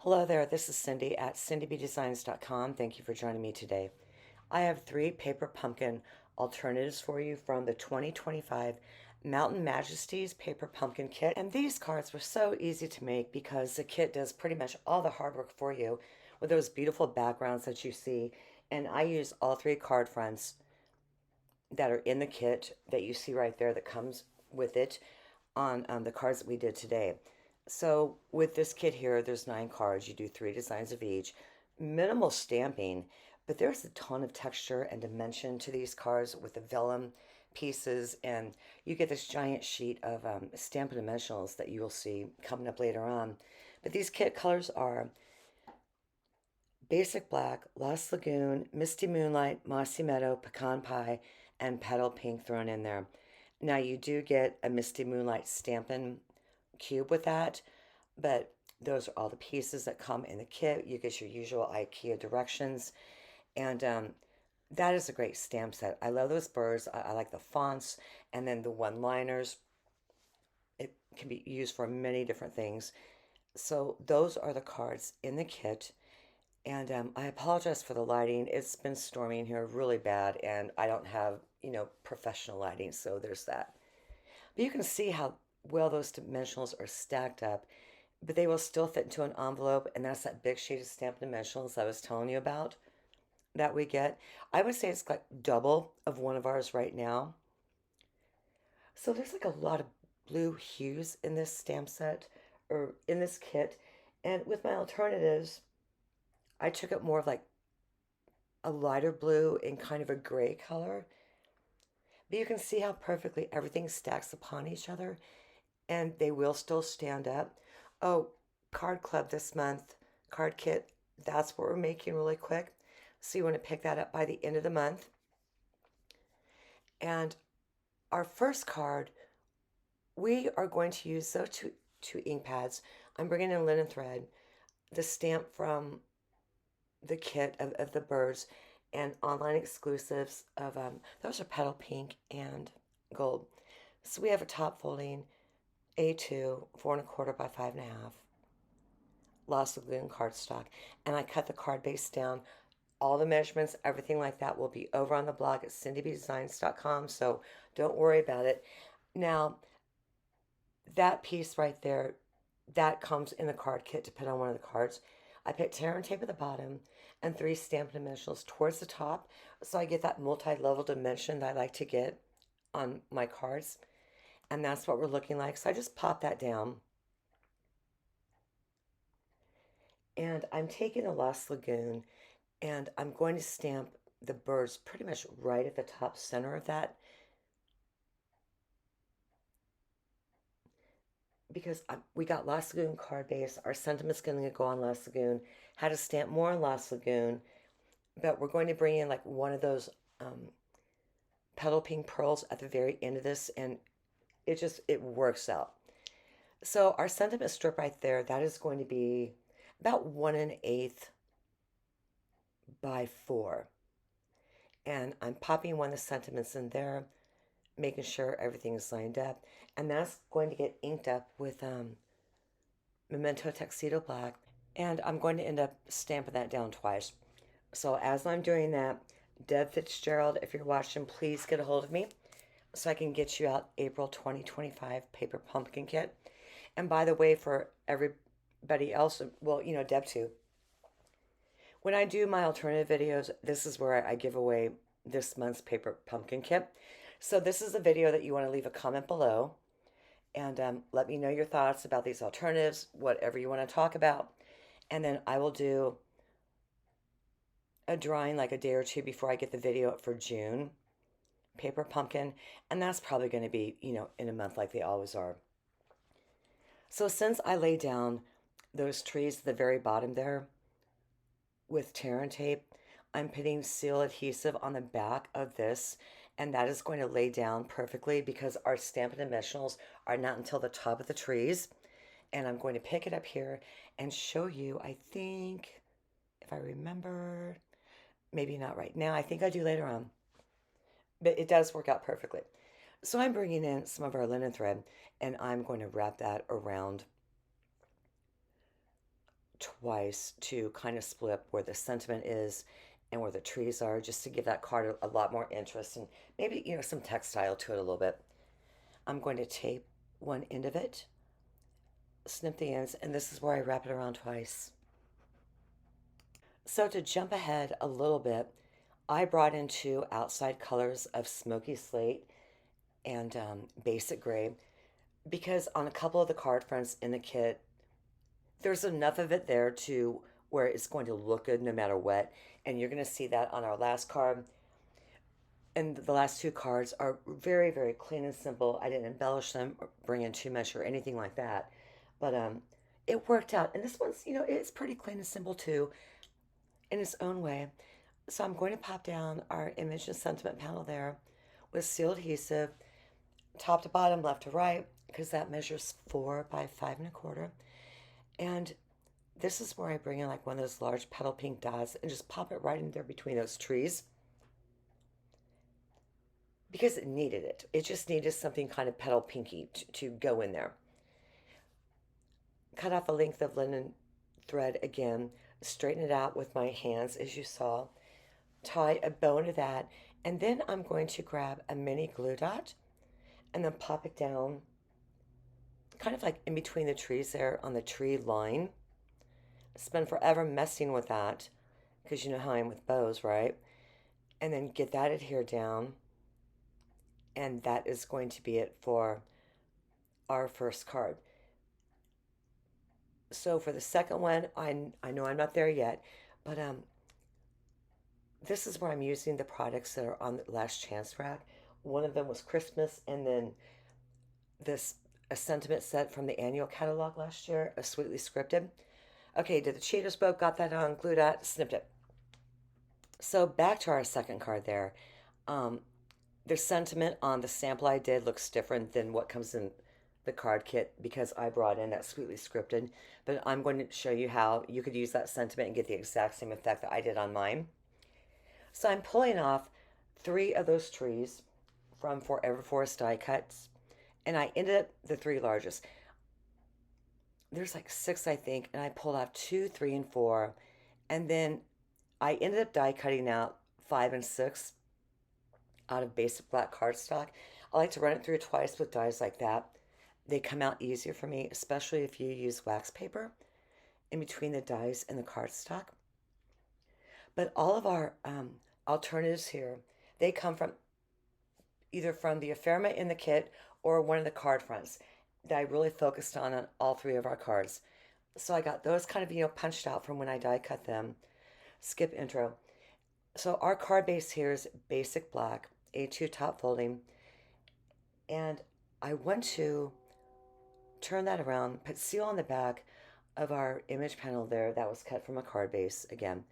Hello there, this is Cindy at cindybdesigns.com. Thank you for joining me today. I have three paper pumpkin alternatives for you from the 2025 Mountain Majesties Paper Pumpkin Kit. And these cards were so easy to make because the kit does pretty much all the hard work for you with those beautiful backgrounds that you see. And I use all three card fronts that are in the kit that you see right there that comes with it on the cards that we did today. So with this kit here, there's 9 cards. You do 3 designs of each. Minimal stamping, but there's a ton of texture and dimension to these cards with the vellum pieces, and you get this giant sheet of Stampin' Dimensionals that you will see coming up later on. But these kit colors are Basic Black, Lost Lagoon, Misty Moonlight, Mossy Meadow, Pecan Pie, and Petal Pink thrown in there. Now you do get a Misty Moonlight Stampin' cube with that, but those are all the pieces that come in the kit. You get your usual IKEA directions, and that is a great stamp set. I love those birds. I like the fonts, and then the one-liners. It can be used for many different things. So those are the cards in the kit. And I apologize for the lighting. It's been storming here really bad, and I don't have, professional lighting, so there's that. But you can see how well those dimensionals are stacked up, but they will still fit into an envelope, and that's that big sheet of Stampin' Dimensionals I was telling you about that we get. I would say it's like double of one of ours right now. So there's like a lot of blue hues in this stamp set, or in this kit. And with my alternatives, I took it more of like a lighter blue and kind of a gray color. But you can see how perfectly everything stacks upon each other, and they will still stand up. Oh, card club this month, card kit, that's what we're making really quick. So you want to pick that up by the end of the month. And our first card, we are going to use those two ink pads. I'm bringing in linen thread, the stamp from the kit of the birds, and online exclusives of those are petal pink and gold. So we have a top folding A2 4 1/4 by 5 1/2 Lost Lagoon cardstock, and I cut the card base down. All the measurements, everything like that will be over on the blog at cindybdesigns.com, so don't worry about it. Now, that piece right there, that comes in the card kit to put on one of the cards. I put tear and tape at the bottom and 3 Stampin' Dimensionals towards the top, so I get that multi-level dimension that I like to get on my cards, and that's what we're looking like. So I just pop that down, and I'm taking the Lost Lagoon, and I'm going to stamp the birds pretty much right at the top center of that, because we got Lost Lagoon card base. Our sentiment's going to go on Lost Lagoon. How to stamp more on Lost Lagoon, but we're going to bring in like one of those petal pink pearls at the very end of this, and it works out. So our sentiment strip right there, that is going to be about 1 1/8 by 4. And I'm popping one of the sentiments in there, making sure everything's lined up. And that's going to get inked up with Memento Tuxedo Black. And I'm going to end up stamping that down twice. So as I'm doing that, Deb Fitzgerald, if you're watching, please get a hold of me so I can get you out April 2025 Paper Pumpkin Kit. And by the way, for everybody else, well, Deb too, when I do my alternative videos, this is where I give away this month's Paper Pumpkin Kit. So this is a video that you want to leave a comment below and let me know your thoughts about these alternatives, whatever you want to talk about. And then I will do a drawing like a day or two before I get the video up for June Paper Pumpkin. And that's probably going to be, in a month like they always are. So since I laid down those trees at the very bottom there with tear and tape, I'm putting seal adhesive on the back of this, and that is going to lay down perfectly because our Stampin' Dimensionals are not until the top of the trees. And I'm going to pick it up here and show you, I think, if I remember, maybe not right now, I think I do later on, but it does work out perfectly. So I'm bringing in some of our linen thread, and I'm going to wrap that around twice to kind of split up where the sentiment is and where the trees are, just to give that card a lot more interest and maybe, some textile to it a little bit. I'm going to tape one end of it, snip the ends, and this is where I wrap it around twice. So to jump ahead a little bit, I brought in two outside colors of smoky slate and basic gray because on a couple of the card fronts in the kit, there's enough of it there to where it's going to look good no matter what. And you're going to see that on our last card. And the last two cards are very, very clean and simple. I didn't embellish them or bring in too much or anything like that. But it worked out. And this one's, it's pretty clean and simple too in its own way. So I'm going to pop down our image and sentiment panel there with seal adhesive, top to bottom, left to right, because that measures 4 by 5 1/4. And this is where I bring in like one of those large petal pink dots and just pop it right in there between those trees because it needed it. It just needed something kind of petal pinky to go in there. Cut off a length of linen thread again, straighten it out with my hands as you saw, tie a bow into that, and then I'm going to grab a mini glue dot and then pop it down kind of like in between the trees there on the tree line. Spend forever messing with that because you know how I am with bows, right? And then get that adhered down, and that is going to be it for our first card. So for the second one, I know I'm not there yet, but this is where I'm using the products that are on the last chance rack. One of them was Christmas, and then this a sentiment set from the annual catalog last year, a sweetly scripted. Okay, did the cheaters boat, got that on, glued out, snipped it. So back to our second card there. Um, the sentiment on the sample I did looks different than what comes in the card kit because I brought in that sweetly scripted. But I'm going to show you how you could use that sentiment and get the exact same effect that I did on mine. So I'm pulling off 3 of those trees from Forever Forest die cuts, and I ended up the 3 largest. There's like 6, I think, and I pulled off 2, 3, and 4, and then I ended up die cutting out 5 and 6 out of basic black cardstock. I like to run it through twice with dies like that. They come out easier for me, especially if you use wax paper in between the dies and the cardstock. But all of our alternatives here, they come from either from the ephemera in the kit or one of the card fronts that I really focused on all 3 of our cards. So I got those kind of, punched out from when I die cut them. Skip intro. So our card base here is basic black, A2 top folding, and I want to turn that around, put seal on the back of our image panel there that was cut from a card base again,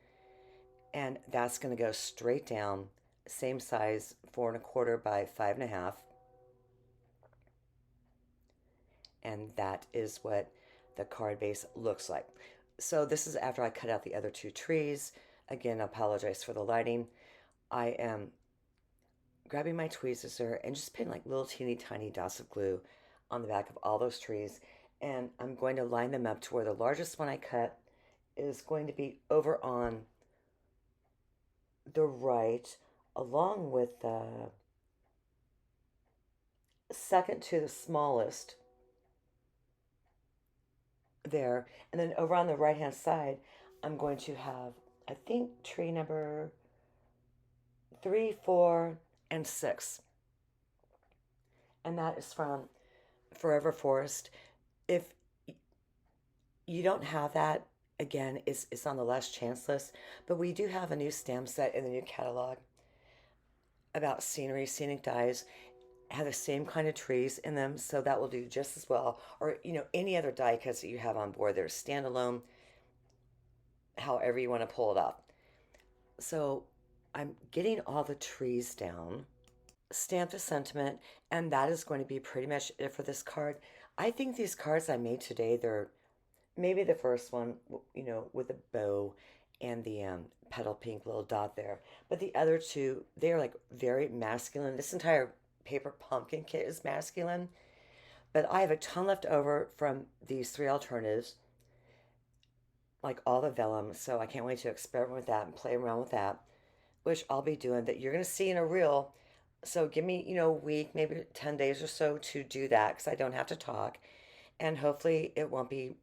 and that's going to go straight down, same size, 4 1/4 by 5 1/2, and that is what the card base looks like. So this is after I cut out the other 2 trees. Again, I apologize for the lighting. I am grabbing my tweezers there and just putting like little teeny tiny dots of glue on the back of all those trees, and I'm going to line them up to where the largest one I cut is going to be over on the right, along with the second to the smallest there, and then over on the right hand side I'm going to have, I think, tree number 3, 4, and 6, and that is from Forever Forest. If you don't have that, again, it's on the last chance list, but we do have a new stamp set in the new catalog about scenery, scenic dies, have the same kind of trees in them, so that will do just as well. Or, any other die cuts that you have on board. There's standalone, however you want to pull it up. So I'm getting all the trees down, stamp the sentiment, and that is going to be pretty much it for this card. I think these cards I made today, they're maybe the first one, with the bow and the petal pink little dot there. But the other 2, they are like very masculine. This entire paper pumpkin kit is masculine. But I have a ton left over from these 3 alternatives. like all the vellum. So I can't wait to experiment with that and play around with that, which I'll be doing that you're going to see in a reel. So give me, a week, maybe 10 days or so to do that because I don't have to talk. And hopefully it won't be,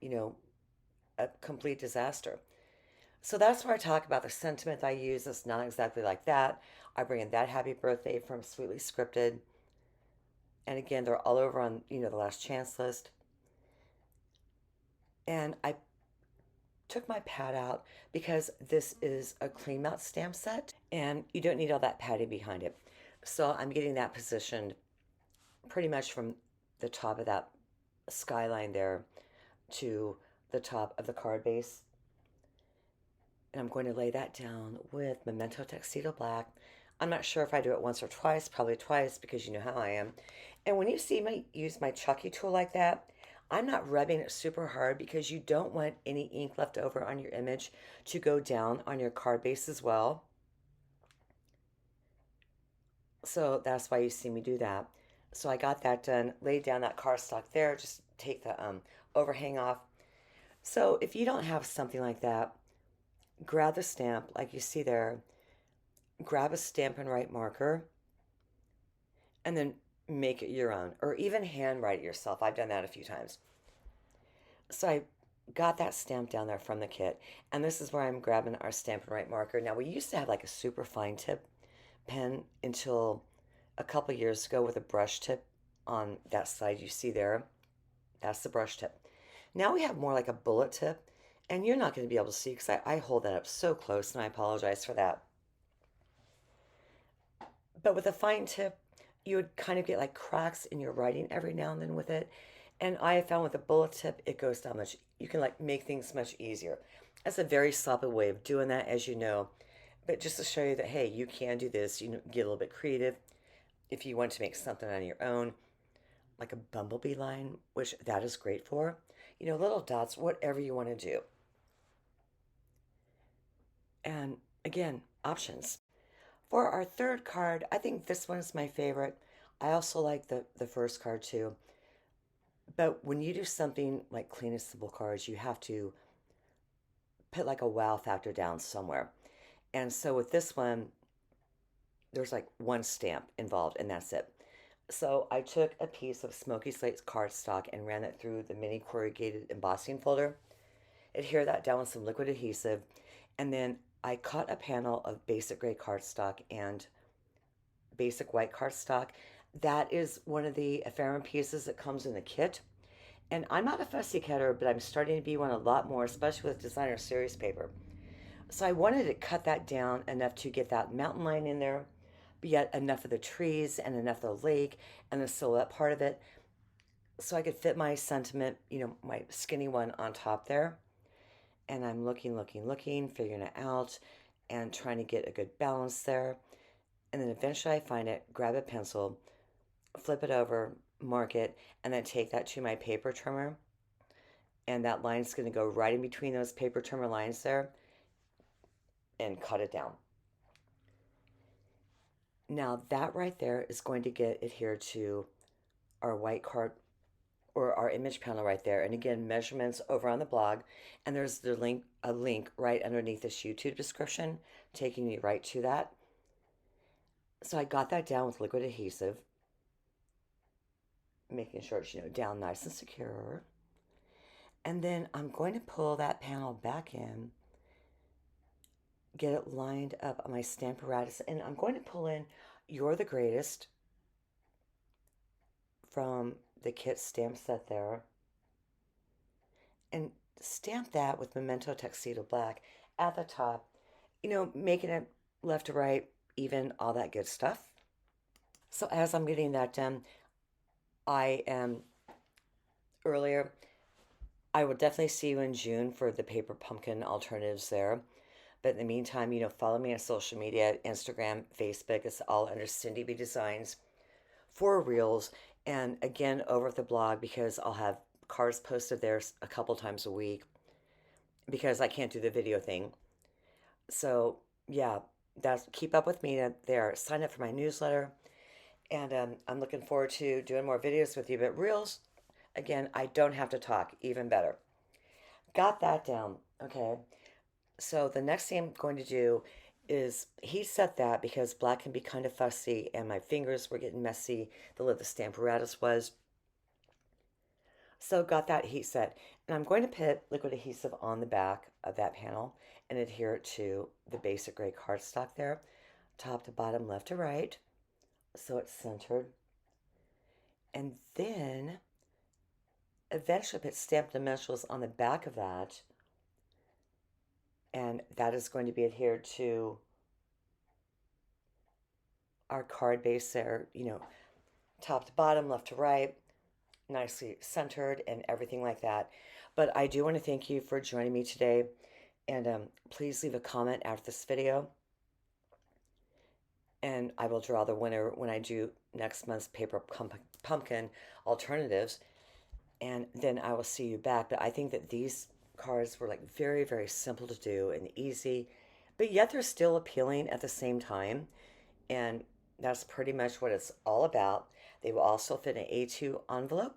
a complete disaster. So that's where I talk about the sentiment I use. It's not exactly like that. I bring in that happy birthday from Sweetly Scripted. And again, they're all over on, the last chance list. And I took my pad out because this is a clean mount stamp set and you don't need all that padding behind it. So I'm getting that positioned pretty much from the top of that skyline there to the top of the card base. And I'm going to lay that down with Memento Tuxedo Black. I'm not sure if I do it once or twice, probably twice because you know how I am. And when you see me use my Chucky tool like that, I'm not rubbing it super hard because you don't want any ink left over on your image to go down on your card base as well. So that's why you see me do that. So I got that done, laid down that cardstock there, just take the overhang off. So if you don't have something like that, grab the stamp like you see there, grab a Stampin' Right marker, and then make it your own, or even handwrite it yourself. I've done that a few times. So I got that stamp down there from the kit, and this is where I'm grabbing our Stampin' Right marker. Now, we used to have like a super fine tip pen until a couple years ago with a brush tip on that side you see there. That's the brush tip. Now we have more like a bullet tip, and you're not going to be able to see because I hold that up so close, and I apologize for that. But with a fine tip, you would kind of get like cracks in your writing every now and then with it. And I have found with a bullet tip, it goes down much, you can like make things much easier. That's a very sloppy way of doing that, as you know. But just to show you that, hey, you can do this, get a little bit creative. If you want to make something on your own, like a bumblebee line, which that is great for, little dots, whatever you want to do. And again, options. For our third card, I think this one is my favorite. I also like the first card too. But when you do something like clean and simple cards, you have to put like a wow factor down somewhere. And so with this one, there's like one stamp involved, and that's it. So I took a piece of Smoky Slate's cardstock and ran it through the mini corrugated embossing folder. Adhere that down with some liquid adhesive, and then I cut a panel of basic gray cardstock and basic white cardstock. That is one of the ephemera pieces that comes in the kit. And I'm not a fussy cutter, but I'm starting to be one a lot more, especially with designer series paper. So I wanted to cut that down enough to get that mountain line in there, but yet enough of the trees and enough of the lake and the silhouette part of it so I could fit my sentiment, my skinny one on top there. And I'm looking, figuring it out and trying to get a good balance there. And then eventually I find it, grab a pencil, flip it over, mark it, and then take that to my paper trimmer. And that line's going to go right in between those paper trimmer lines there and cut it down. Now that right there is going to get adhered to our white card or our image panel right there. And again, measurements over on the blog. And there's a link right underneath this YouTube description, taking you right to that. So I got that down with liquid adhesive, making sure it's, down nice and secure. And then I'm going to pull that panel back in, get it lined up on my Stamparatus, and I'm going to pull in You're the Greatest from the kit stamp set there, and stamp that with Memento Tuxedo Black at the top, making it left to right, even, all that good stuff. So as I'm getting that done, I am earlier, I will definitely see you in June for the paper pumpkin alternatives there. But in the meantime, follow me on social media, Instagram, Facebook. It's all under Cindy B Designs for Reels. And again, over at the blog, because I'll have cards posted there a couple times a week because I can't do the video thing. So yeah, keep up with me there. Sign up for my newsletter. And I'm looking forward to doing more videos with you. But Reels, again, I don't have to talk, even better. Got that down. Okay, so the next thing I'm going to do is heat set that because black can be kind of fussy and my fingers were getting messy the way the Stamparatus was. So got that heat set. And I'm going to put liquid adhesive on the back of that panel and adhere it to the basic gray cardstock there, top to bottom, left to right, so it's centered. And then eventually put stamped dimensionals on the back of that, and that is going to be adhered to our card base there, top to bottom, left to right, nicely centered and everything like that. But I do want to thank you for joining me today, and please leave a comment after this video, and I will draw the winner when I do next month's paper pumpkin alternatives, and then I will see you back. But I think that these cards were like very, very simple to do and easy, but yet they're still appealing at the same time. And that's pretty much what it's all about. They will also fit in an A2 envelope,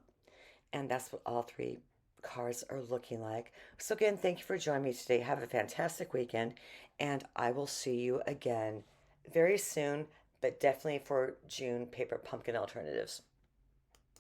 and that's what all three cards are looking like. So again, thank you for joining me today. Have a fantastic weekend, and I will see you again very soon, but definitely for June paper pumpkin alternatives.